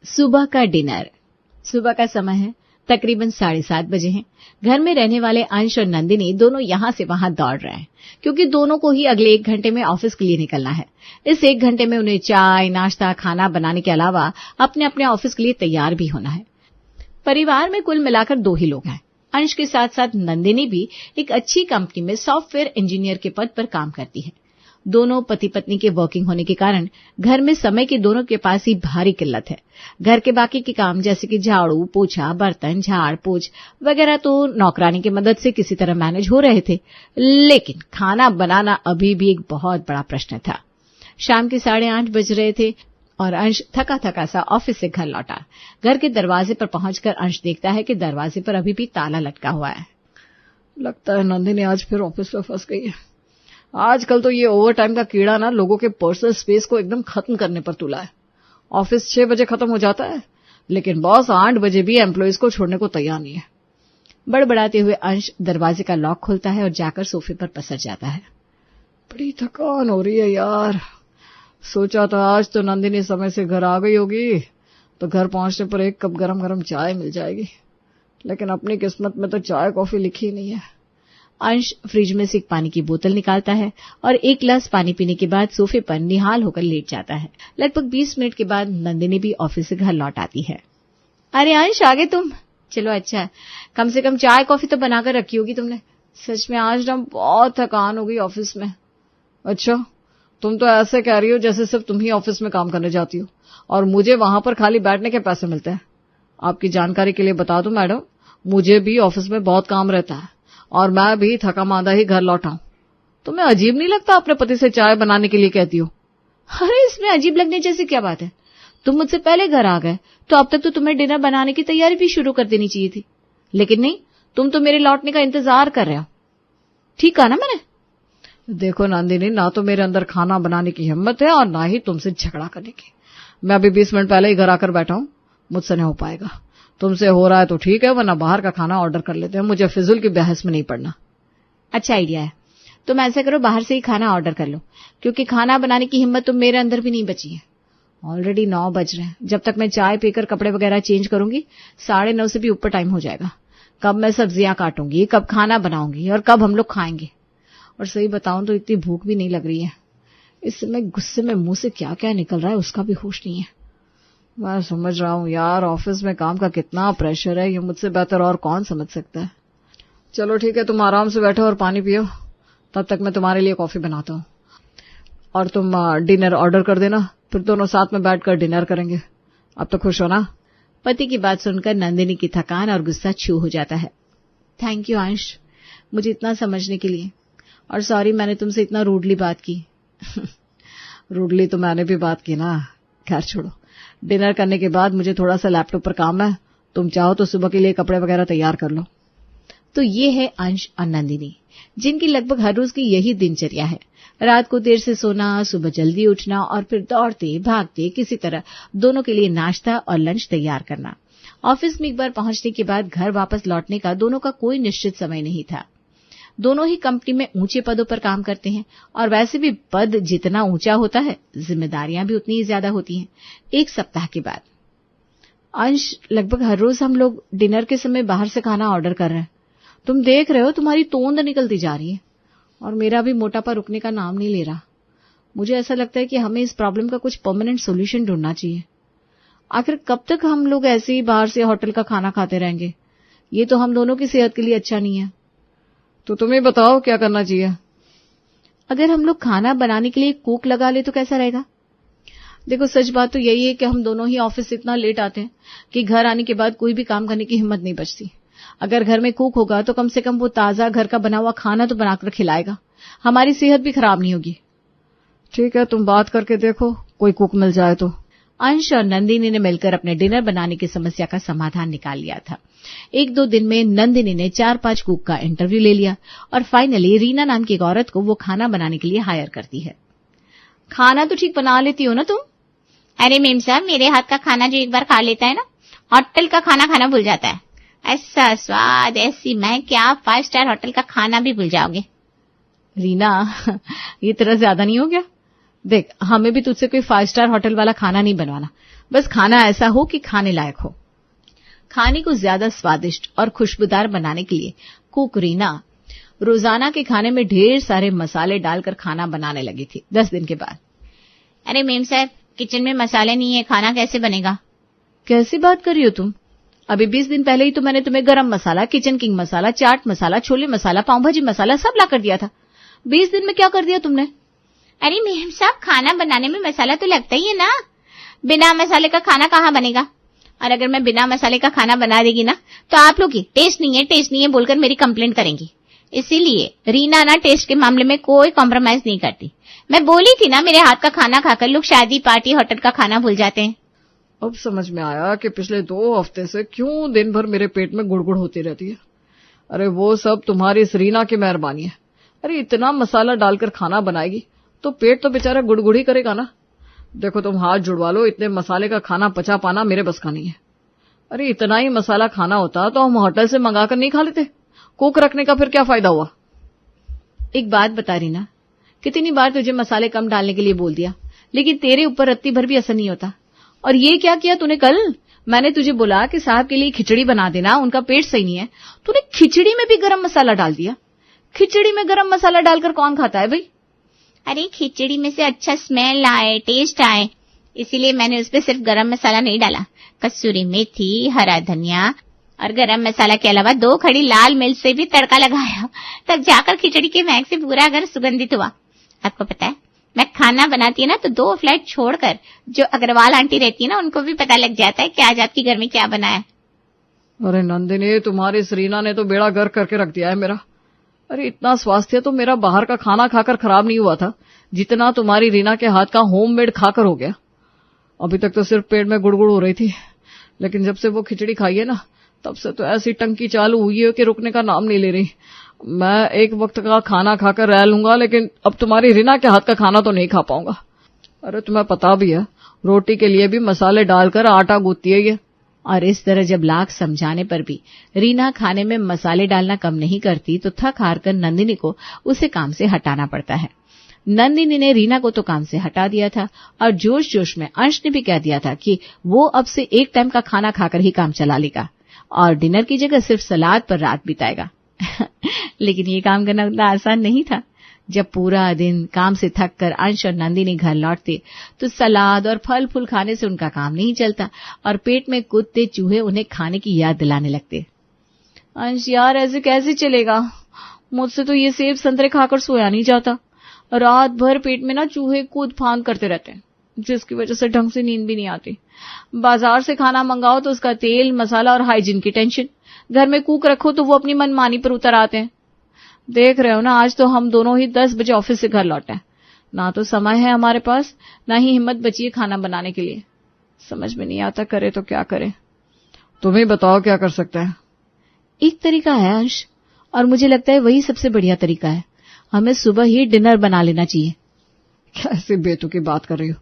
सुबह का डिनर। सुबह का समय है, तकरीबन 7:30 बजे हैं। घर में रहने वाले अंश और नंदिनी दोनों यहां से वहां दौड़ रहे हैं, क्योंकि दोनों को ही अगले 1 घंटे में ऑफिस के लिए निकलना है। इस 1 घंटे में उन्हें चाय, नाश्ता, खाना बनाने के अलावा अपने अपने ऑफिस के लिए तैयार भी होना है। परिवार में कुल मिलाकर 2 ही लोग हैं। अंश के साथ साथ नंदिनी भी एक अच्छी कंपनी में सॉफ्टवेयर इंजीनियर के पद पर काम करती है। दोनों पति पत्नी के वर्किंग होने के कारण घर में समय की दोनों के पास ही भारी किल्लत है। घर के बाकी के काम जैसे कि झाड़ू, पोछा, बर्तन, झाड़ पोछ वगैरह तो नौकरानी की मदद से किसी तरह मैनेज हो रहे थे, लेकिन खाना बनाना अभी भी एक बहुत बड़ा प्रश्न था। शाम के 8:30 बज रहे थे और अंश थका थका सा ऑफिस से घर लौटा। घर के दरवाजे पर पहुंचकर अंश देखता है कि दरवाजे पर अभी भी ताला लटका हुआ है। लगता है नंदिनी आज फिर ऑफिस में फंस गई है। आजकल तो ये ओवर टाइम का कीड़ा ना लोगों के पर्सनल स्पेस को एकदम खत्म करने पर तुला है। ऑफिस 6 बजे खत्म हो जाता है, लेकिन बॉस 8 बजे भी एम्प्लॉइज को छोड़ने को तैयार नहीं है। बड़बड़ाते हुए अंश दरवाजे का लॉक खोलता है और जाकर सोफे पर पसर जाता है। बड़ी थकान हो रही है यार। सोचा था आज तो नंदिनी समय से घर आ गई होगी तो घर पहुंचने पर 1 कप गरम गरम चाय मिल जाएगी, लेकिन अपनी किस्मत में तो चाय कॉफी लिखी नहीं है। अंश फ्रिज में से एक पानी की बोतल निकालता है और 1 गिलास पानी पीने के बाद सोफे पर निहाल होकर लेट जाता है। लगभग 20 मिनट के बाद नंदिनी भी ऑफिस से घर लौट आती है। अरे अंश, आ गए तुम? चलो अच्छा है, कम से कम चाय कॉफी तो बनाकर रखी होगी तुमने। सच में आज ना बहुत थकान हो गई ऑफिस में। अच्छा, तुम तो ऐसे कह रही हो जैसे सिर्फ तुम ही ऑफिस में काम करने जाती हो और मुझे वहां पर खाली बैठने के पैसे मिलते हैं। आपकी जानकारी के लिए बता दूं मैडम, मुझे भी ऑफिस में बहुत काम रहता है और मैं भी थका मांदा ही घर लौटा हूं। तुम्हें अजीब नहीं लगता अपने पति से चाय बनाने के लिए कहती हो? अरे इसमें अजीब लगने जैसी क्या बात है? तुम मुझसे पहले घर आ गए तो अब तक तो तुम्हें डिनर बनाने की तैयारी भी शुरू कर देनी चाहिए थी, लेकिन नहीं, तुम तो मेरे लौटने का इंतजार कर रहे हो। ठीक कहा ना मैंने? देखो नंदिनी, ना तो मेरे अंदर खाना बनाने की हिम्मत है और ना ही तुमसे झगड़ा करने की। मैं अभी 20 मिनट पहले ही घर आकर बैठा हूं, मुझसे नहीं हो पाएगा। तुमसे हो रहा है तो ठीक है, वरना बाहर का खाना ऑर्डर कर लेते हैं। मुझे फिजूल की बहस में नहीं पड़ना। अच्छा आइडिया है, तुम ऐसा करो, बाहर से ही खाना ऑर्डर कर लो, क्योंकि खाना बनाने की हिम्मत तो मेरे अंदर भी नहीं बची है। ऑलरेडी 9 बज रहे हैं। जब तक मैं चाय पीकर कपड़े वगैरह चेंज करूंगी 9:30 से भी ऊपर टाइम हो जाएगा। कब मैं सब्जियां काटूंगी, कब खाना बनाऊंगी और कब हम लोग खाएंगे। और सही बताऊं तो इतनी भूख भी नहीं लग रही है। इस समय गुस्से में मुंह से क्या क्या निकल रहा है उसका भी होश नहीं है। मैं समझ रहा हूं यार, ऑफिस में काम का कितना प्रेशर है, ये मुझसे बेहतर और कौन समझ सकता है। चलो ठीक है, तुम आराम से बैठो और पानी पियो, तब तक मैं तुम्हारे लिए कॉफी बनाता हूं। और तुम डिनर ऑर्डर कर देना, फिर दोनों साथ में बैठकर डिनर करेंगे। अब तो खुश हो ना? पति की बात सुनकर नंदिनी की थकान और गुस्सा छू हो जाता है। थैंक यू अंश, मुझे इतना समझने के लिए, और सॉरी मैंने तुमसे इतना रूडली बात की। रूडली तो मैंने भी बात की ना। खैर छोड़ो, डिनर करने के बाद मुझे थोड़ा सा लैपटॉप पर काम है। तुम चाहो तो सुबह के लिए कपड़े वगैरह तैयार कर लो। तो ये है अंश और नंदिनी, जिनकी लगभग हर रोज की यही दिनचर्या है। रात को देर से सोना, सुबह जल्दी उठना और फिर दौड़ते भागते किसी तरह दोनों के लिए नाश्ता और लंच तैयार करना। ऑफिस में एक बार पहुंचने के बाद घर वापस लौटने का दोनों का कोई निश्चित समय नहीं था। दोनों ही कंपनी में ऊंचे पदों पर काम करते हैं और वैसे भी पद जितना ऊंचा होता है जिम्मेदारियां भी उतनी ही ज्यादा होती हैं। 1 सप्ताह के बाद अंश, लगभग हर रोज हम लोग डिनर के समय बाहर से खाना ऑर्डर कर रहे हैं। तुम देख रहे हो तुम्हारी तोंद निकलती जा रही है और मेरा भी मोटापा रुकने का नाम नहीं ले रहा। मुझे ऐसा लगता है कि हमें इस प्रॉब्लम का कुछ परमानेंट सोल्यूशन ढूंढना चाहिए। आखिर कब तक हम लोग ऐसे ही बाहर से होटल का खाना खाते रहेंगे? ये तो हम दोनों की सेहत के लिए अच्छा नहीं है। तो तुम्हें बताओ क्या करना चाहिए। अगर हम लोग खाना बनाने के लिए कुक लगा ले तो कैसा रहेगा? देखो सच बात तो यही है कि हम दोनों ही ऑफिस से इतना लेट आते हैं कि घर आने के बाद कोई भी काम करने की हिम्मत नहीं बचती। अगर घर में कुक होगा तो कम से कम वो ताजा घर का बना हुआ खाना तो बनाकर खिलाएगा, हमारी सेहत भी खराब नहीं होगी। ठीक है, तुम बात करके देखो, कोई कुक मिल जाए तो। अंश और नंदिनी ने मिलकर अपने डिनर बनाने की समस्या का समाधान निकाल लिया था। 1-2 दिन में नंदिनी ने 4-5 कुक का इंटरव्यू ले लिया और फाइनली रीना नाम की एक औरत को वो खाना बनाने के लिए हायर करती है। खाना तो ठीक बना लेती हो ना तुम? अरे मेम साहब, मेरे हाथ का खाना जो एक बार खा लेता है ना, होटल का खाना खाना भूल जाता है। ऐसा स्वाद, ऐसी मैं क्या 5 स्टार होटल का खाना भी भूल जाओगे। रीना, ये तरह ज्यादा नहीं हो गया? देख, हमें भी तुझसे कोई 5 स्टार होटल वाला खाना नहीं बनवाना, बस खाना ऐसा हो कि खाने लायक हो। खाने को ज्यादा स्वादिष्ट और खुशबूदार बनाने के लिए कुक रीना रोजाना के खाने में ढेर सारे मसाले डालकर खाना बनाने लगी थी। 10 दिन के बाद, अरे मेम साहब, किचन में मसाले नहीं है, खाना कैसे बनेगा? कैसी बात कर रही हो तुम? अभी 20 दिन पहले ही तो मैंने तुम्हें गरम मसाला, किचन किंग मसाला, चाट मसाला, छोले मसाला, पाव भाजी मसाला सब ला कर दिया था। 20 दिन में क्या कर दिया तुमने? अरे मेम साहब, खाना बनाने में मसाला तो लगता ही है ना, बिना मसाले का खाना कहाँ बनेगा? और अगर मैं बिना मसाले का खाना बना देगी ना तो आप लोग टेस्ट नहीं है बोलकर मेरी कंप्लेंट करेंगी। इसीलिए रीना ना टेस्ट के मामले में कोई कॉम्प्रोमाइज नहीं करती। मैं बोली थी ना, मेरे हाथ का खाना खाकर लोग शादी पार्टी होटल का खाना भूल जाते हैं। अब समझ में आया कि पिछले 2 हफ्ते से क्यों दिन भर मेरे पेट में गुड़गुड़ होती रहती है। अरे वो सब तुम्हारी इस रीना की मेहरबानी है। अरे इतना मसाला डालकर खाना बनाएगी तो पेट तो बेचारा गुड़गुड़ ही करेगा ना। देखो तुम हाथ जुड़वा लो, इतने मसाले का खाना पचा पाना मेरे बस का नहीं है। अरे इतना ही मसाला खाना होता तो हम होटल से मंगाकर नहीं खा लेते। कुक रखने का फिर क्या फायदा हुआ? एक बात बता रीना, कितनी बार तुझे मसाले कम डालने के लिए बोल दिया, लेकिन तेरे ऊपर रत्ती भर भी असर नहीं होता। और ये क्या किया तूने? कल मैंने तुझे बोला कि साहब के लिए खिचड़ी बना देना, उनका पेट सही नहीं है, तूने खिचड़ी में भी गरम मसाला डाल दिया। खिचड़ी में गरम मसाला डालकर कौन खाता है भाई? अरे खिचड़ी में से अच्छा स्मेल आए, टेस्ट आए, इसीलिए मैंने उसपे सिर्फ गरम मसाला नहीं डाला, कसूरी मेथी, हरा धनिया और गरम मसाला के अलावा 2 खड़ी लाल मिर्च से भी तड़का लगाया। तब जाकर खिचड़ी के महक से पूरा घर सुगंधित हुआ। आपको पता है, मैं खाना बनाती है ना तो 2 फ्लैट छोड़कर जो अग्रवाल आंटी रहती है ना, उनको भी पता लग जाता है कि आज आपकी घर में क्या बना है। अरे नंदिनी, तुम्हारी रीना ने तो बेड़ा गर्क करके रख दिया है मेरा। अरे इतना स्वास्थ्य तो मेरा बाहर का खाना खाकर खराब नहीं हुआ था जितना तुम्हारी रीना के हाथ का होममेड खाकर हो गया। अभी तक तो सिर्फ पेट में गुड़गुड़ हो रही थी, लेकिन जब से वो खिचड़ी खाई है ना तब से तो ऐसी टंकी चालू हुई है कि रुकने का नाम नहीं ले रही। मैं एक वक्त का खाना खाकर रह लूंगा, लेकिन अब तुम्हारी रीना के हाथ का खाना तो नहीं खा पाऊंगा। अरे तुम्हें पता भी है, रोटी के लिए भी मसाले डालकर आटा गूंथती है ये। और इस तरह जब लाख समझाने पर भी रीना खाने में मसाले डालना कम नहीं करती तो थक हार कर नंदिनी को उसे काम से हटाना पड़ता है। नंदिनी ने रीना को तो काम से हटा दिया था और जोश जोश में अंश ने भी कह दिया था कि वो अब से एक टाइम का खाना खाकर ही काम चला लेगा और डिनर की जगह सिर्फ सलाद पर रात बिताएगा। लेकिन ये काम करना उतना आसान नहीं था। जब पूरा दिन काम से थक कर अंश और नंदिनी घर लौटते तो सलाद और फल फूल खाने से उनका काम नहीं चलता और पेट में कुत्ते चूहे उन्हें खाने की याद दिलाने लगते। अंश यार, ऐसे कैसे चलेगा? मुझसे तो ये सेब संतरे खाकर सोया नहीं जाता। रात भर पेट में ना चूहे कूद फांद करते रहते हैं, जिसकी वजह से ढंग से नींद भी नहीं आती। बाजार से खाना मंगाओ तो उसका तेल मसाला और हाइजीन की टेंशन, घर में कुक रखो तो वो अपनी मनमानी पर उतर आते हैं। देख रहे हो ना, आज तो हम दोनों ही 10 बजे ऑफिस से घर लौटे हैं। ना तो समय है हमारे पास, ना ही हिम्मत बची है खाना बनाने के लिए। समझ में नहीं आता करे तो क्या करे। तुम्हें बताओ क्या कर सकते हैं? एक तरीका है अंश, और मुझे लगता है वही सबसे बढ़िया तरीका है। हमें सुबह ही डिनर बना लेना चाहिए। कैसी बेतुकी बात कर रही हो?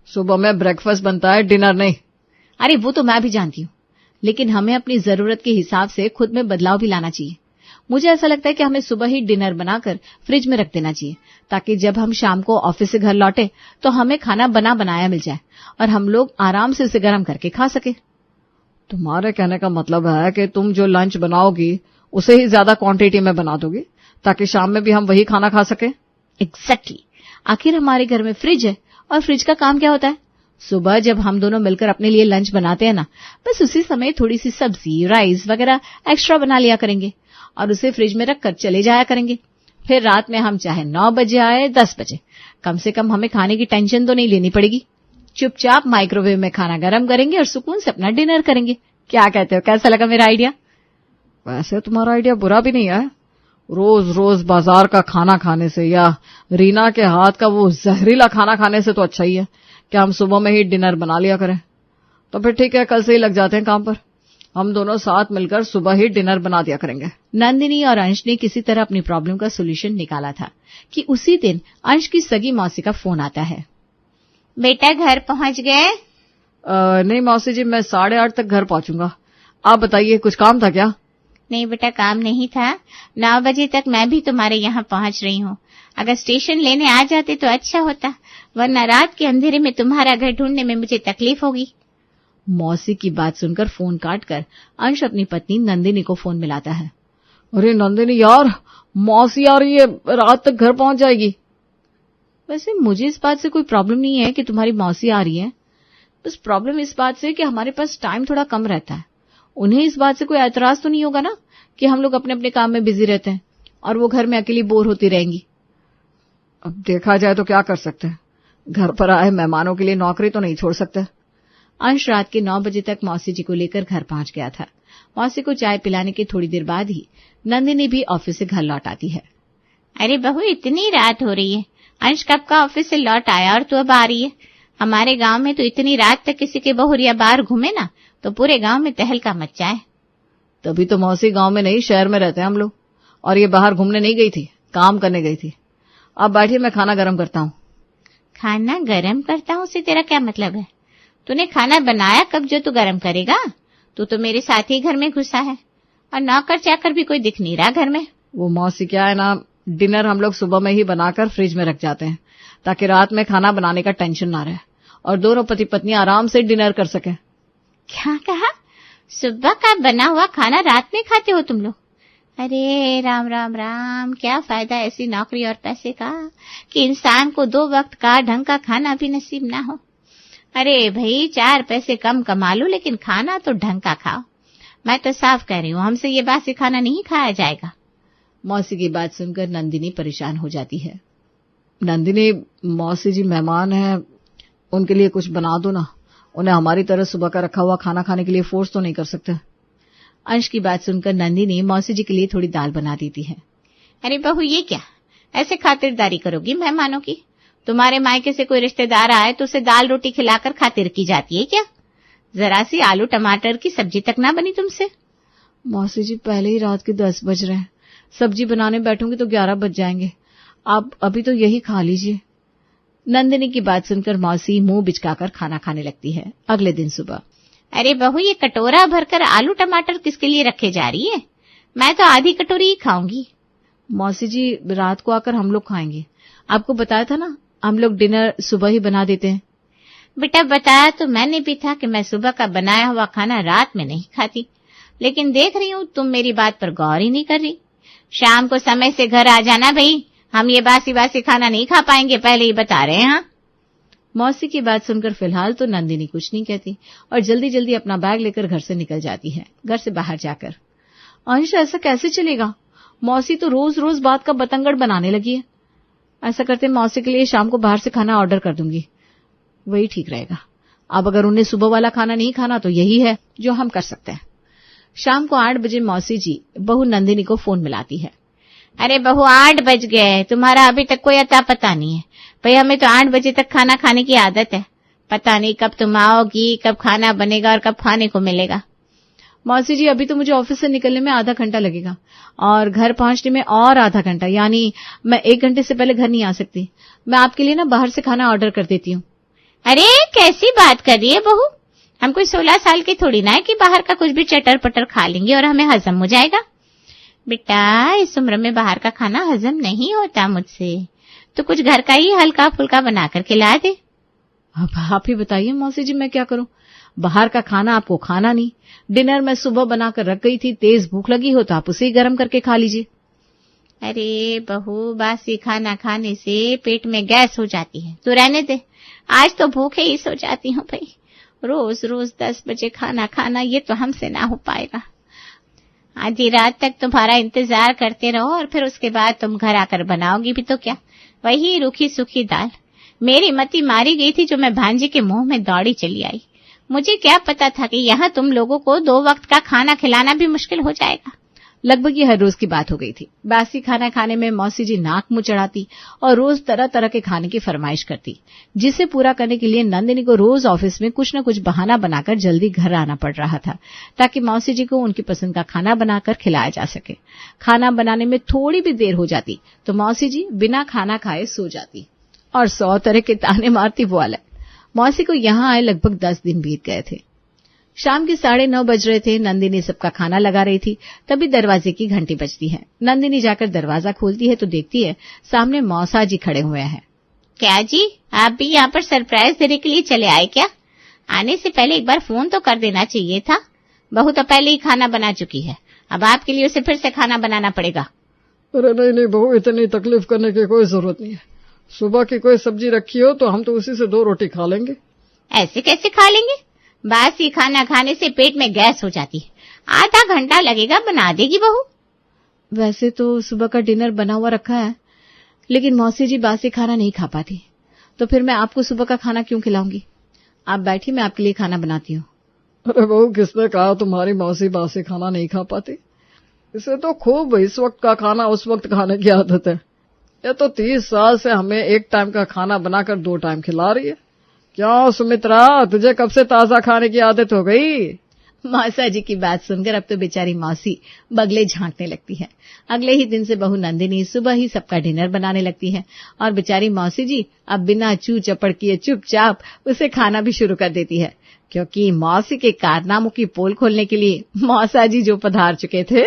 सुबह में ब्रेकफास्ट बनता है, डिनर नहीं। अरे वो तो मैं भी जानती हूँ, लेकिन हमें अपनी जरूरत के हिसाब से खुद में बदलाव भी लाना चाहिए। मुझे ऐसा लगता है कि हमें सुबह ही डिनर बनाकर फ्रिज में रख देना चाहिए, ताकि जब हम शाम को ऑफिस से घर लौटे तो हमें खाना बना बनाया मिल जाए और हम लोग आराम से उसे गर्म करके खा सके। तुम्हारे कहने का मतलब है कि तुम जो लंच बनाओगी उसे ही ज्यादा क्वांटिटी में बना दोगी ताकि शाम में भी हम वही खाना खा सके? एग्जैक्टली। आखिर हमारे घर में फ्रिज है, और फ्रिज का काम क्या होता है? सुबह जब हम दोनों मिलकर अपने लिए लंच बनाते हैं ना, बस उसी समय थोड़ी सी सब्जी, राइस वगैरह एक्स्ट्रा बना लिया करेंगे और उसे फ्रिज में रखकर चले जाया करेंगे। फिर रात में हम चाहे 9 बजे आए 10 बजे, कम से कम हमें खाने की टेंशन तो नहीं लेनी पड़ेगी। चुपचाप माइक्रोवेव में खाना गर्म करेंगे और सुकून से अपना डिनर करेंगे। क्या कहते हो, कैसा लगा मेरा आइडिया? वैसे तुम्हारा आइडिया बुरा भी नहीं है। रोज रोज बाजार का खाना खाने से या रीना के हाथ का वो जहरीला खाना खाने से तो अच्छा ही है कि हम सुबह में ही डिनर बना लिया करें। तो फिर ठीक है, कल से ही लग जाते हैं काम पर। हम दोनों साथ मिलकर सुबह ही डिनर बना दिया करेंगे। नंदिनी और अंश ने किसी तरह अपनी प्रॉब्लम का सोल्यूशन निकाला था कि उसी दिन अंश की सगी मौसी का फोन आता है। बेटा घर पहुंच गए? नहीं मौसी जी, मैं 8:30 तक घर पहुंचूंगा। आप बताइए, कुछ काम था क्या? नहीं बेटा, काम नहीं था। 9 बजे तक मैं भी तुम्हारे यहाँ पहुंच रही हूँ। अगर स्टेशन लेने आ जाते तो अच्छा होता, वरना रात के अंधेरे में तुम्हारा घर ढूंढने में मुझे तकलीफ होगी। मौसी की बात सुनकर फोन काटकर अंश अपनी पत्नी नंदिनी को फोन मिलाता है। अरे नंदिनी यार, मौसी आ रही है, रात तक घर पहुंच जाएगी। वैसे मुझे इस बात से कोई प्रॉब्लम नहीं है कि तुम्हारी मौसी आ रही है, बस प्रॉब्लम इस बात से कि हमारे पास टाइम थोड़ा कम रहता है। उन्हें इस बात से कोई ऐतराज तो नहीं होगा ना कि हम लोग अपने अपने काम में बिजी रहते हैं और वो घर में अकेली बोर होती रहेंगी। अब देखा जाए तो क्या कर सकते हैं, घर पर आए मेहमानों के लिए नौकरी तो नहीं छोड़ सकते। अंश रात के 9 बजे तक मौसी जी को लेकर घर पहुंच गया था। मौसी को चाय पिलाने के थोड़ी देर बाद ही नंदिनी भी ऑफिस से घर लौट आती है। अरे बहू, इतनी रात हो रही है, अंश कब का ऑफिस से लौट आया और तू अब आ रही है? हमारे गांव में तो इतनी रात तक किसी के बहुरिया बाहर घूमे ना तो पूरे गांव में तहलका मच जाए। तभी तो मौसी गांव में नहीं, शहर में रहते हैं हम लोग, और ये बाहर घूमने नहीं गई थी, काम करने गई थी। अब बैठिए, मैं खाना गरम करता हूँ। खाना गरम करता हूँ से तेरा क्या मतलब है? तूने खाना बनाया कब जो तू गरम करेगा? तू तो मेरे साथ ही घर में घुसा है और नौकर चाकर भी कोई दिख नहीं रहा घर में। वो मौसी क्या है ना, डिनर हम लोग सुबह में ही बनाकर फ्रिज में रख जाते हैं ताकि रात में खाना बनाने का टेंशन ना रहे और दोनों पति पत्नी आराम से डिनर कर सके। क्या कहा? सुबह का बना हुआ खाना रात में खाते हो तुम लोग? अरे राम राम राम, क्या फायदा ऐसी नौकरी और पैसे का कि इंसान को 2 वक्त का ढंग का खाना भी नसीब ना हो। अरे भाई, 4 पैसे कम कमा लो लेकिन खाना तो ढंग का खाओ। मैं तो साफ कह रही हूँ, हमसे ये बासी खाना नहीं खाया जाएगा। मौसी की बात सुनकर नंदिनी परेशान हो जाती है। नंदिनी, मौसी जी मेहमान हैं, उनके लिए कुछ बना दो ना। उन्हें हमारी तरह सुबह का रखा हुआ खाना खाने के लिए फोर्स तो नहीं कर सकते। अंश की बात सुनकर नंदिनी मौसी जी के लिए थोड़ी दाल बना देती है। अरे बहू, ये क्या ऐसे खातिरदारी करोगी मेहमानों की? तुम्हारे मायके से कोई रिश्तेदार आए तो उसे दाल रोटी खिलाकर खातिर की जाती है क्या? जरा सी आलू टमाटर की सब्जी तक ना बनी तुमसे? मौसी जी, पहले ही रात के 10 बज रहे हैं, सब्जी बनाने बैठूंगी तो 11 बज जाएंगे। आप अभी तो यही खा लीजिए। नंदिनी की बात सुनकर मौसी मुंह बिचकाकर खाना खाने लगती है। अगले दिन सुबह, अरे बहू, ये कटोरा भरकर आलू टमाटर किसके लिए रखे जा रही है? मैं तो आधी कटोरी ही खाऊंगी। मौसी जी, रात को आकर हम लोग खाएंगे। आपको बताया था ना, हम लोग डिनर सुबह ही बना देते हैं। बेटा, बताया तो मैंने भी था कि मैं सुबह का बनाया हुआ खाना रात में नहीं खाती, लेकिन देख रही हूँ तुम मेरी बात पर गौर ही नहीं कर रही। शाम को समय से घर आ जाना भाई, हम ये बासी बासी खाना नहीं खा पाएंगे, पहले ही बता रहे हैं। हाँ? मौसी की बात सुनकर फिलहाल तो नंदिनी कुछ नहीं कहती और जल्दी जल्दी अपना बैग लेकर घर से निकल जाती है। घर से बाहर जाकर, अंश, ऐसा कैसे चलेगा? मौसी तो रोज रोज बात का बतंगड़ बनाने लगी है। ऐसा करते मौसी के लिए शाम को बाहर से खाना ऑर्डर कर दूंगी, वही ठीक रहेगा। अब अगर उन्हें सुबह वाला खाना नहीं खाना तो यही है जो हम कर सकते हैं। शाम को 8 बजे मौसी जी बहू नंदिनी को फोन मिलाती है। अरे बहू, 8 बज गए, तुम्हारा अभी तक कोई अता पता नहीं है। भाई, हमें तो 8 बजे तक खाना खाने की आदत है। पता नहीं कब तुम आओगी, कब खाना बनेगा और कब खाने को मिलेगा। मौसी जी, अभी तो मुझे ऑफिस से निकलने में आधा घंटा लगेगा और घर पहुंचने में और आधा घंटा, यानी मैं 1 घंटे से पहले घर नहीं आ सकती। मैं आपके लिए ना बाहर से खाना ऑर्डर कर देती हूँ। अरे कैसी बात कर रही है बहू? हम कोई 16 साल की थोड़ी ना है कि बाहर का कुछ भी चटर पटर खा लेंगे और हमें हजम हो जाएगा। बेटा, इस उम्र में बाहर का खाना हजम नहीं होता मुझसे, तो कुछ घर का ही हल्का फुल्का बनाकर खिला दे। अब आप ही बताइए मौसी जी, मैं क्या करूं? बाहर का खाना आपको खाना नहीं। डिनर मैं सुबह बनाकर रख गई थी, तेज भूख लगी हो तो आप उसे ही गर्म करके खा लीजिए। अरे बहू, बासी खाना खाने से पेट में गैस हो जाती है, तो रहने दे। आज तो भूखे ही सो जाती हूँ भाई। रोज रोज 10 बजे खाना खाना, ये तो हमसे ना हो पाएगा। आधी रात तक तुम्हारा इंतजार करते रहो और फिर उसके बाद तुम घर आकर बनाओगी भी तो क्या? वही रूखी सूखी दाल। मेरी मती मारी गई थी जो मैं भांजी के मुंह में दौड़ी चली आई। मुझे क्या पता था कि यहाँ तुम लोगों को 2 वक्त का खाना खिलाना भी मुश्किल हो जाएगा। लगभग ये हर रोज की बात हो गई थी। बासी खाना खाने में मौसी जी नाक मुंह चढ़ाती और रोज तरह तरह के खाने की फरमाइश करती, जिसे पूरा करने के लिए नंदिनी को रोज ऑफिस में कुछ न कुछ बहाना बनाकर जल्दी घर आना पड़ रहा था, ताकि मौसी जी को उनकी पसंद का खाना बनाकर खिलाया जा सके। खाना बनाने में थोड़ी भी देर हो जाती तो मौसी जी बिना खाना खाए सो जाती और 100 तरह के ताने मारती वो अलग। मौसी को यहाँ आए लगभग 10 दिन बीत गए थे। शाम के 9:30 बज रहे थे। नंदिनी सबका खाना लगा रही थी, तभी दरवाजे की घंटी बजती है। नंदिनी जाकर दरवाजा खोलती है तो देखती है सामने मौसा जी खड़े हुए हैं। क्या जी, आप भी यहाँ पर सरप्राइज देने के लिए चले आए क्या? आने से पहले एक बार फोन तो कर देना चाहिए था। बहू तो पहले ही खाना बना चुकी है, अब आपके लिए उसे फिर से खाना बनाना पड़ेगा। अरे नहीं बहू, इतनी तकलीफ करने की कोई जरूरत नहीं है। सुबह की कोई सब्जी रखी हो तो हम तो उसी से 2 रोटी खा लेंगे। ऐसे कैसे खा लेंगे? बासी खाना खाने से पेट में गैस हो जाती है। आधा घंटा लगेगा, बना देगी बहू। वैसे तो सुबह का डिनर बना हुआ रखा है, लेकिन मौसी जी बासी खाना नहीं खा पाती, तो फिर मैं आपको सुबह का खाना क्यों खिलाऊंगी? आप बैठिए, मैं आपके लिए खाना बनाती हूँ। अरे बहू, किसने कहा तुम्हारी मौसी बासी खाना नहीं खा पाती? इसे तो खूब इस वक्त का खाना उस वक्त खाने की आदत है। ये तो 30 साल से हमें एक टाइम का खाना बनाकर 2 टाइम खिला रही है। क्या सुमित्रा, तुझे कब से ताजा खाने की आदत हो गई? मौसा जी की बात सुनकर अब तो बेचारी मौसी बगले झांकने लगती है। अगले ही दिन से बहू नंदिनी सुबह ही सबका डिनर बनाने लगती है और बेचारी मौसी जी अब बिना चू चपड़ किए चुपचाप उसे खाना भी शुरू कर देती है, क्योंकि मौसी के कारनामों की पोल खोलने के लिए मौसा जी जो पधार चुके थे।